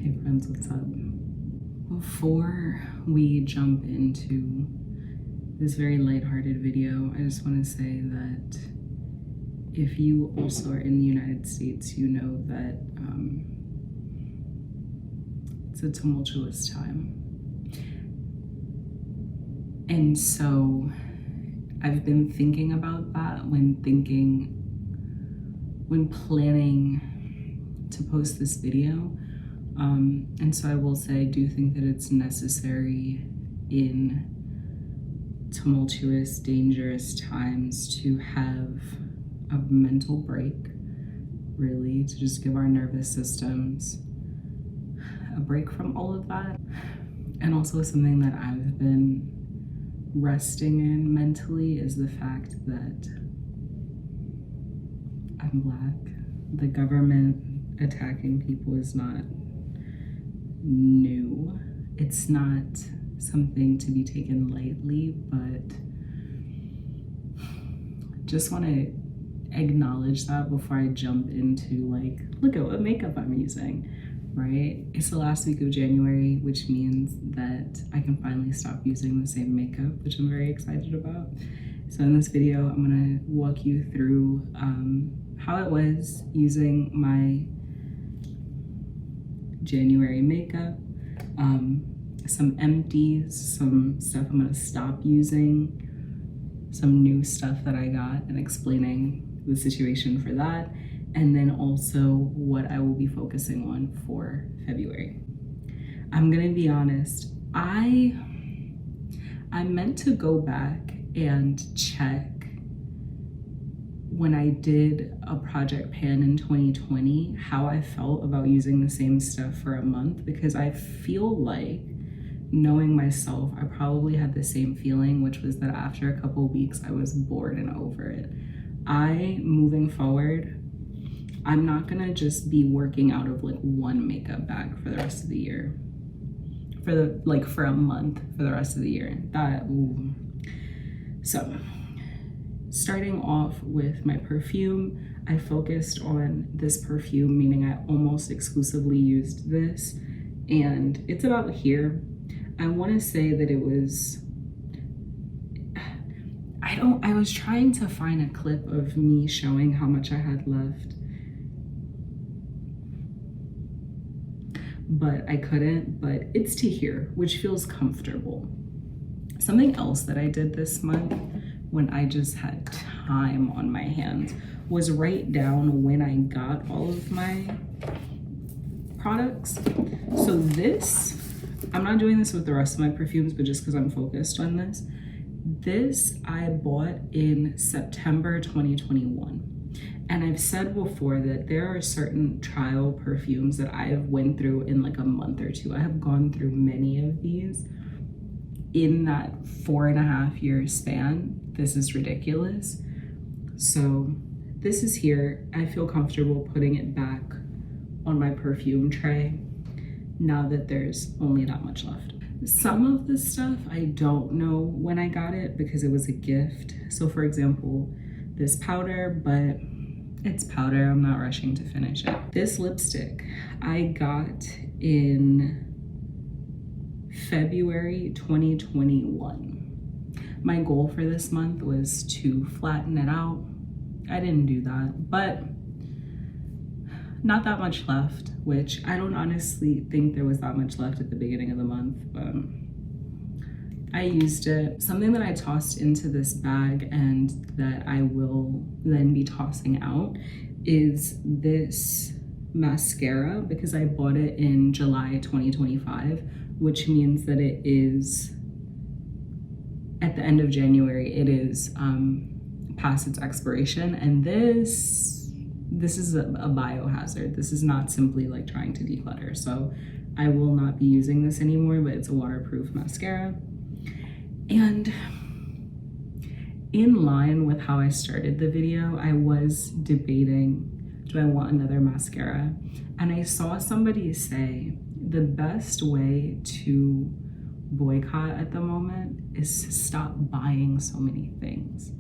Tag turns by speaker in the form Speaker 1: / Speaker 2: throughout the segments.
Speaker 1: Hey friends, what's up? Before we jump into this very lighthearted video, I just want to say that if you also are in the United States, you know that it's a tumultuous time. And so I've been thinking about that when planning to post this video. And so I will say I do think that it's necessary in tumultuous, dangerous times to have a mental break, really, to just give our nervous systems a break from all of that. And also something that I've been resting in mentally is the fact that I'm Black. The government attacking people is not new. It's not something to be taken lightly, but just want to acknowledge that before I jump into like, look at what makeup I'm using, right? It's the last week of January, which means that I can finally stop using the same makeup, which I'm very excited about. So in this video, I'm gonna walk you through how it was using my January makeup, some empties, some stuff I'm gonna stop using, some new stuff that I got, and explaining the situation for that, and then also what I will be focusing on for February. I'm gonna be honest, I meant to go back and check when I did a project pan in 2020, how I felt about using the same stuff for a month, because I feel like, knowing myself, I probably had the same feeling, which was that after a couple of weeks, I was bored and over it. Moving forward, I'm not gonna just be working out of like one makeup bag for the rest of the year. For a month for the rest of the year. So, starting off with my perfume, I focused on this perfume, meaning I almost exclusively used this, and it's about here. I want to say that it was, I was trying to find a clip of me showing how much I had left, but I couldn't, but it's to here, which feels comfortable. Something else that I did this month when I just had time on my hands was write down when I got all of my products. So this, I'm not doing this with the rest of my perfumes, but just because I'm focused on this. This I bought in September 2021. And I've said before that there are certain trial perfumes that I have went through in like a month or two. I have gone through many of these in that 4.5 year span. This is ridiculous. So this is here. I feel comfortable putting it back on my perfume tray now that there's only that much left. Some of the stuff I don't know when I got it because it was a gift. So for example, this powder, but it's powder, I'm not rushing to finish it. This lipstick I got in February 2021. My goal for this month was to flatten it out. I didn't do that, but not that much left, which I don't honestly think there was that much left at the beginning of the month, but I used it. Something that I tossed into this bag and that I will then be tossing out is this mascara, because I bought it in July 2025, which means that it is at the end of January, it is past its expiration. And this is a biohazard. This is not simply like trying to declutter. So I will not be using this anymore, but it's a waterproof mascara. And in line with how I started the video, I was debating, do I want another mascara? And I saw somebody say the best way to boycott at the moment is to stop buying so many things.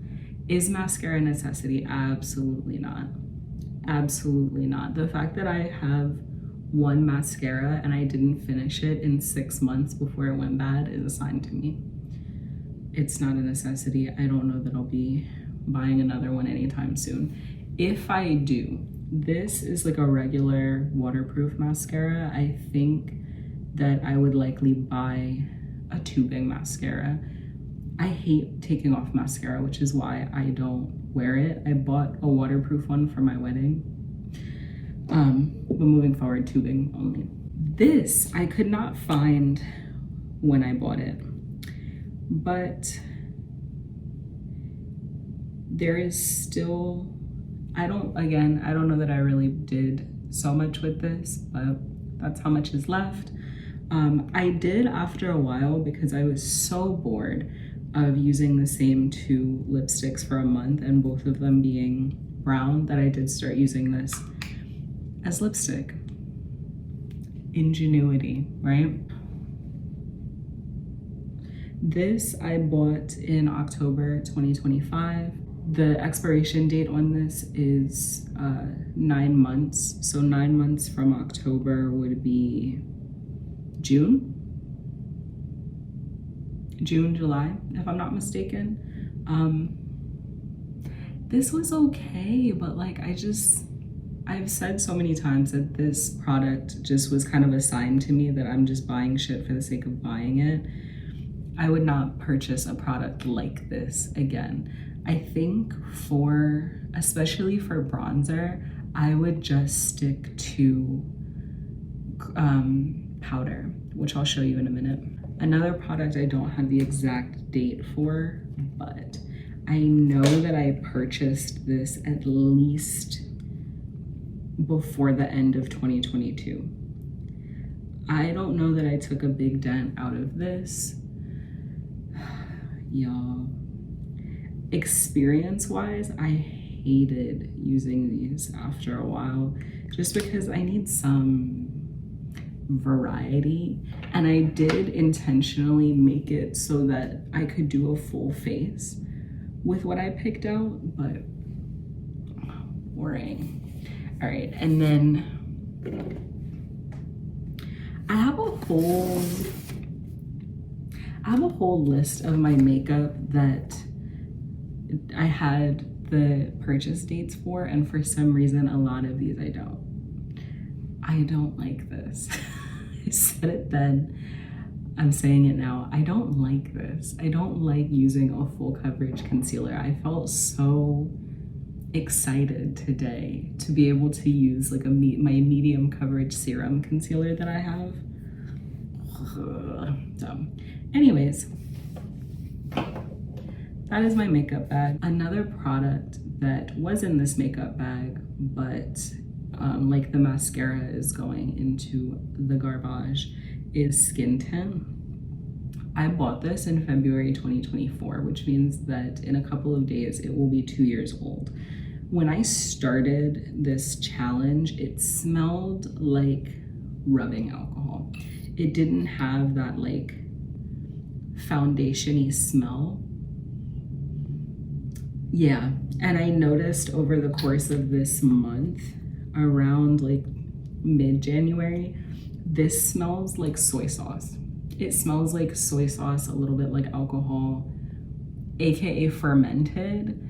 Speaker 1: Is mascara a necessity? Absolutely not. Absolutely not. The fact that I have one mascara and I didn't finish it in 6 months before it went bad is a sign to me. It's not a necessity. I don't know that I'll be buying another one anytime soon. If I do, this is like a regular waterproof mascara. I think that I would likely buy a tubing mascara. I hate taking off mascara, which is why I don't wear it. I bought a waterproof one for my wedding. But moving forward, tubing only. This I could not find when I bought it, but there is still, I don't know that I really did so much with this, but that's how much is left. I did after a while, because I was so bored of using the same 2 lipsticks for a month and both of them being brown, that I did start using this as lipstick. Ingenuity, right? This I bought in October 2025. The expiration date on this is 9 months. So 9 months from October would be June, July, if I'm not mistaken. This was okay, but like I've said so many times that this product just was kind of a sign to me that I'm just buying shit for the sake of buying it. I would not purchase a product like this again. I think especially for bronzer, I would just stick to powder, which I'll show you in a minute. Another product I don't have the exact date for, but I know that I purchased this at least before the end of 2022. I don't know that I took a big dent out of this. Y'all, experience-wise, I hated using these after a while, just because I need some variety, and I did intentionally make it so that I could do a full face with what I picked out, but boring. All right, and then I have a whole list of my makeup that I had the purchase dates for, and for some reason a lot of these I don't like this. I said it then, I'm saying it now. I don't like this. I don't like using a full coverage concealer. I felt so excited today to be able to use like my medium coverage serum concealer that I have. So anyways, that is my makeup bag. Another product that was in this makeup bag, but like the mascara is going into the garbage, is Skin Tint. I bought this in February 2024, which means that in a couple of days it will be 2 years old. When I started this challenge, it smelled like rubbing alcohol. It didn't have that like foundation-y smell. Yeah, and I noticed over the course of this month, around like mid-January, this smells like soy sauce. It smells like soy sauce, a little bit like alcohol, aka fermented.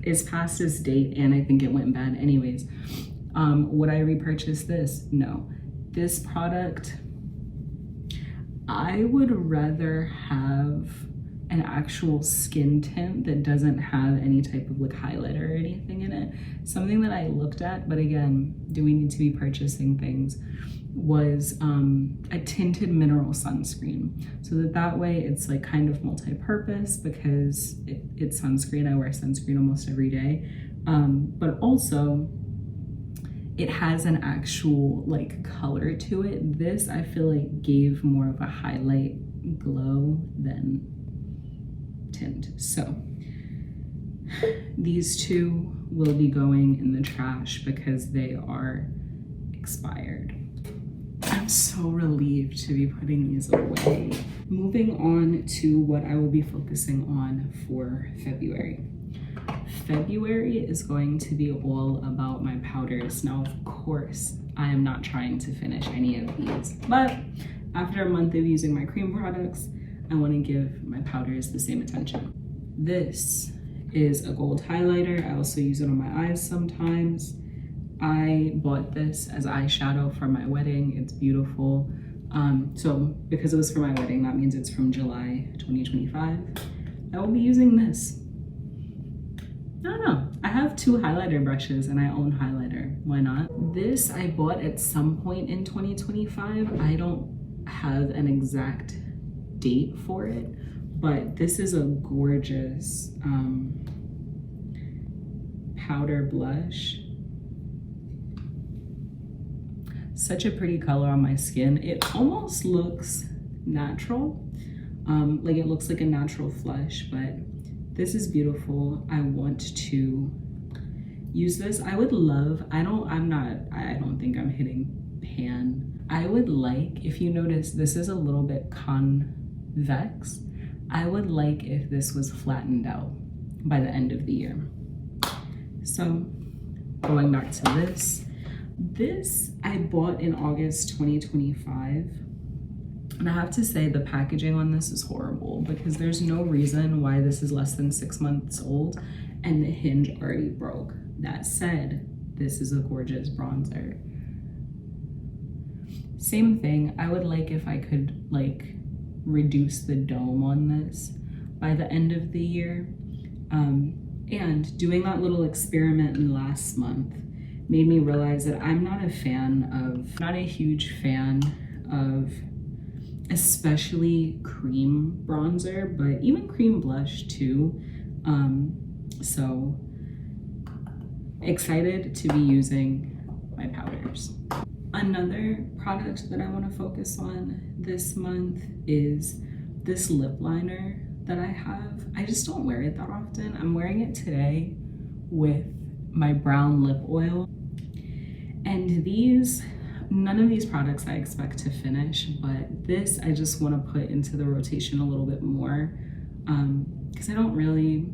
Speaker 1: It's past its date, and I think it went bad anyways. Would I repurchase this? No. This product, I would rather have an actual skin tint that doesn't have any type of like highlighter or anything in it. Something that I looked at, but again, do we need to be purchasing things, was a tinted mineral sunscreen. So that way it's like kind of multi-purpose, because it's sunscreen. I wear sunscreen almost every day. But also it has an actual like color to it. This I feel like gave more of a highlight glow than tint. So these two will be going in the trash because they are expired. I'm so relieved to be putting these away. Moving on to what I will be focusing on for February. February is going to be all about my powders. Now, of course, I am not trying to finish any of these, but after a month of using my cream products, I want to give my powders the same attention. This is a gold highlighter. I also use it on my eyes sometimes. I bought this as eyeshadow for my wedding. It's beautiful. So because it was for my wedding, that means it's from July 2025. I will be using this. I don't know. I have 2 highlighter brushes and I own highlighter. Why not? This I bought at some point in 2025. I don't have an exact date for it, but this is a gorgeous powder blush. Such a pretty color on my skin. It almost looks natural, like it looks like a natural flush, but this is beautiful. I want to use this. I would love, I don't think I'm hitting pan. I would like, if you notice, this is a little bit convex. I would like if this was flattened out by the end of the year. So going back to this I bought in August 2025. And I have to say the packaging on this is horrible because there's no reason why this is less than 6 months old and the hinge already broke. That said, this is a gorgeous bronzer. Same thing, I would like if I could like reduce the dome on this by the end of the year. And doing that little experiment in last month made me realize that I'm not a huge fan of especially cream bronzer, but even cream blush too. So excited to be using my powders. Another product that I want to focus on this month is this lip liner that I have. I just don't wear it that often. I'm wearing it today with my brown lip oil. And none of these products I expect to finish, but this I just want to put into the rotation a little bit more because I don't really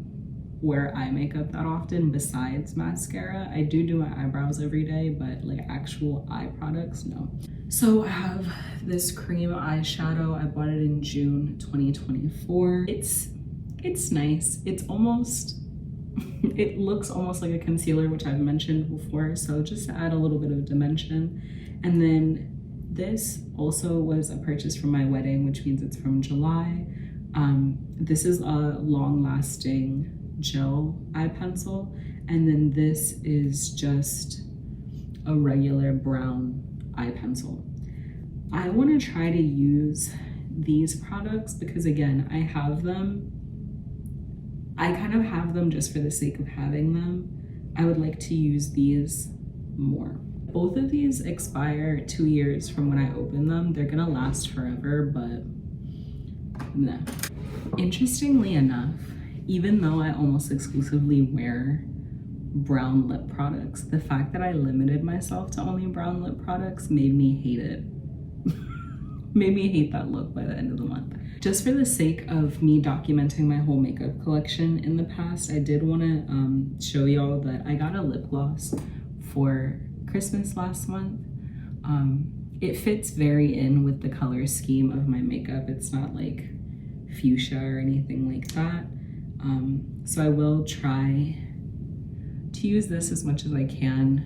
Speaker 1: wear eye makeup that often besides mascara. I do my eyebrows every day, but like actual eye products, no. So I have this cream eyeshadow. I bought it in June 2024. It's nice. It's almost, it looks almost like a concealer, which I've mentioned before. So just to add a little bit of dimension. And then this also was a purchase from my wedding, which means it's from July. This is a long-lasting gel eye pencil, and then this is just a regular brown eye pencil. I want to try to use these products because again, I have them. I kind of have them just for the sake of having them. I would like to use these more. Both of these expire 2 years from when I open them. They're gonna last forever, but no. Interestingly enough, even though I almost exclusively wear brown lip products, the fact that I limited myself to only brown lip products made me hate it. Made me hate that look by the end of the month. Just for the sake of me documenting my whole makeup collection in the past, I did want to show y'all that I got a lip gloss for Christmas last month. It fits very in with the color scheme of my makeup. It's not like fuchsia or anything like that. So I will try to use this as much as I can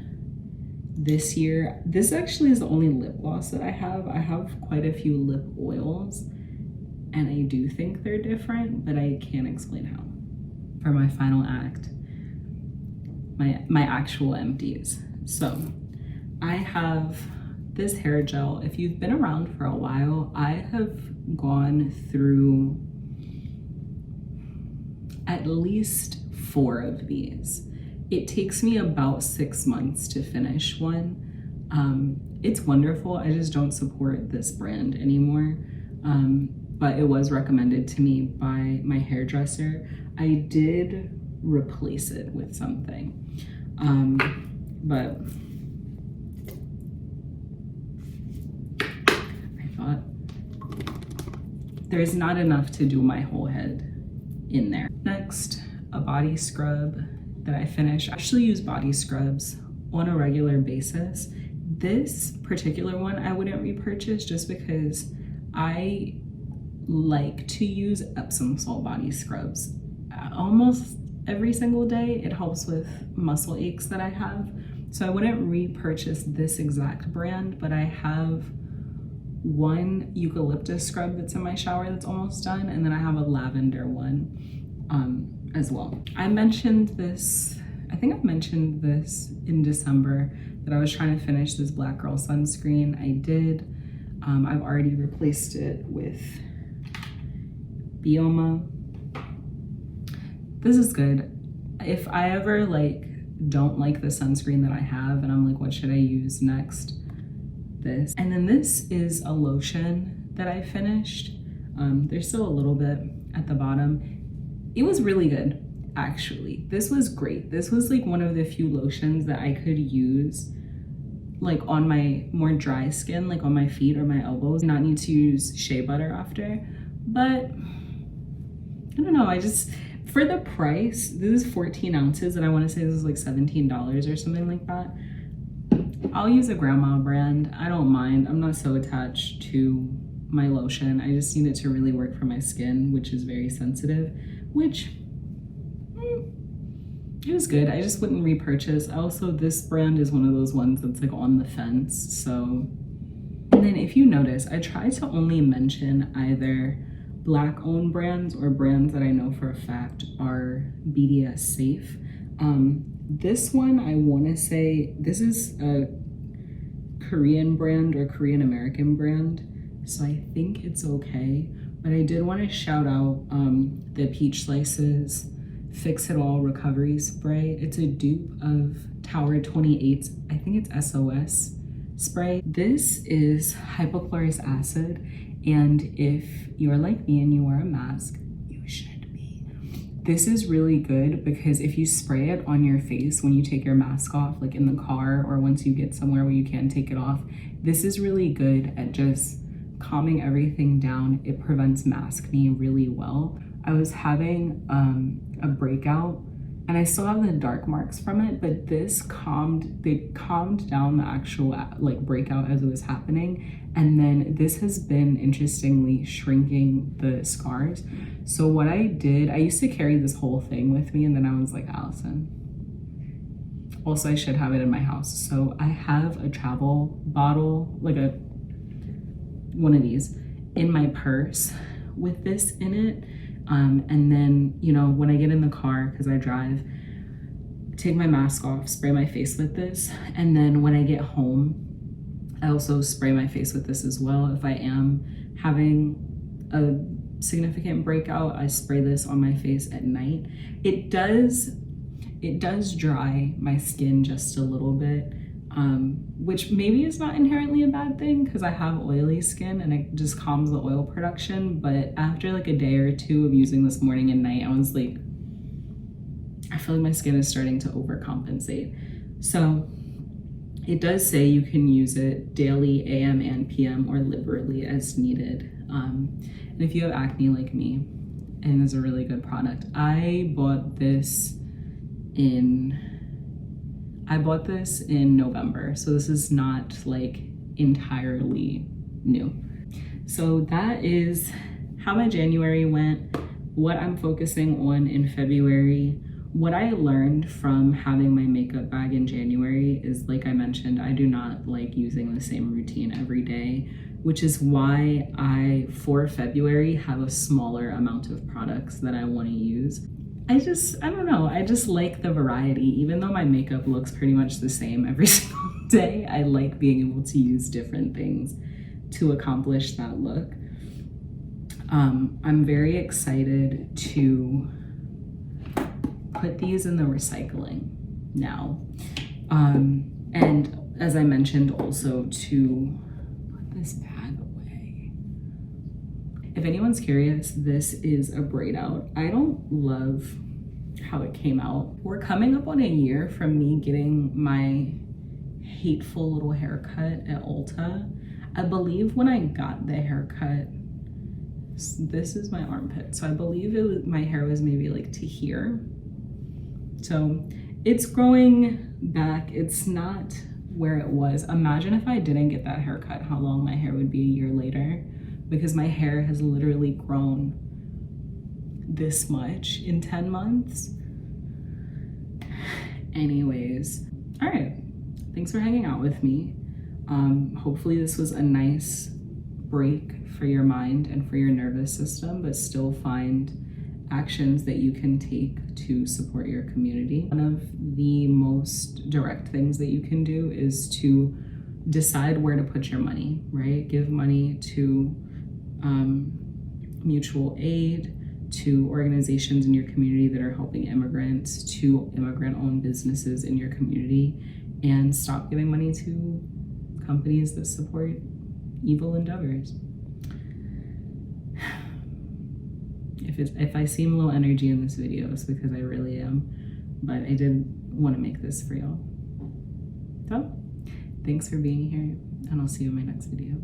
Speaker 1: this year. This actually is the only lip gloss that I have. I have quite a few lip oils and I do think they're different, but I can't explain how. For my final act, my actual empties. So I have this hair gel. If you've been around for a while, I have gone through at least 4 of these. It takes me about 6 months to finish one. It's wonderful. I just don't support this brand anymore. But it was recommended to me by my hairdresser. I did replace it with something. But I thought there's not enough to do my whole head in there. Next, a body scrub that I finished. I actually use body scrubs on a regular basis. This particular one I wouldn't repurchase just because I like to use Epsom salt body scrubs almost every single day. It helps with muscle aches that I have. So I wouldn't repurchase this exact brand, but I have one eucalyptus scrub that's in my shower that's almost done, and then I have a lavender one as well. I mentioned this, I think I mentioned this in December, that I was trying to finish this Black Girl sunscreen. I did. I've already replaced it with Bioma. This is good. If I ever don't like the sunscreen that I have and I'm like, what should I use next? This. And then this is a lotion that I finished. There's still a little bit at the bottom. It was really good, actually. This was great. This was like one of the few lotions that I could use like on my more dry skin, like on my feet or my elbows, not need to use shea butter after. But I don't know, for the price, this is 14 ounces and I want to say this is like $17 or something like that. I'll use a grandma brand. I don't mind. I'm not so attached to my lotion. I just need it to really work for my skin, which is very sensitive, which it was good. I just wouldn't repurchase. Also, this brand is one of those ones that's like on the fence. So, and then if you notice, I try to only mention either Black owned brands or brands that I know for a fact are BDS safe. This one, I want to say this is a Korean brand or Korean American brand, so I think it's okay. But I did want to shout out the Peach Slices Fix It All Recovery Spray. It's a dupe of Tower 28's, I think it's SOS spray. This is hypochlorous acid, and if you're like me and you wear a mask, you should be. This is really good because if you spray it on your face when you take your mask off, like in the car or once you get somewhere where you can't take it off, this is really good at just calming everything down. It prevents maskne really well. I was having a breakout and I still have the dark marks from it, but this calmed down the actual like breakout as it was happening. And then this has been interestingly shrinking the scars. So what I did, I used to carry this whole thing with me and then I was like, Allison, also I should have it in my house. So I have a travel bottle, like one of these in my purse with this in it. And then, you know, when I get in the car, because I drive, take my mask off, spray my face with this. And then when I get home, I also spray my face with this as well. If I am having a significant breakout, I spray this on my face at night. It does dry my skin just a little bit, which maybe is not inherently a bad thing because I have oily skin and it just calms the oil production. But after like a day or two of using this morning and night, I was like, I feel like my skin is starting to overcompensate. So it does say you can use it daily, AM and PM, or liberally as needed. And if you have acne like me, and it's a really good product. I bought this in November, so this is not like entirely new. So that is how my January went, what I'm focusing on in February. What I learned from having my makeup bag in January is, like I mentioned, I do not like using the same routine every day, which is why for February, have a smaller amount of products that I want to use. I don't know, I just like the variety. Even though my makeup looks pretty much the same every single day, I like being able to use different things to accomplish that look. I'm very excited to put these in the recycling now. And as I mentioned, also to put this bag away. If anyone's curious, this is a braid out. I don't love how it came out. We're coming up on a year from me getting my hateful little haircut at Ulta. I believe when I got the haircut, this is my armpit. So I believe my hair was maybe like to here. So it's growing back. It's not where it was. Imagine if I didn't get that haircut, how long my hair would be a year later, because my hair has literally grown this much in 10 months. Anyways, all right, thanks for hanging out with me. Hopefully this was a nice break for your mind and for your nervous system, but still find actions that you can take to support your community. One of the most direct things that you can do is to decide where to put your money, right? Give money to mutual aid, to organizations in your community that are helping immigrants, to immigrant-owned businesses in your community, and stop giving money to companies that support evil endeavors. If I seem low energy in this video, it's because I really am, but I did want to make this for y'all. So, thanks for being here, and I'll see you in my next video.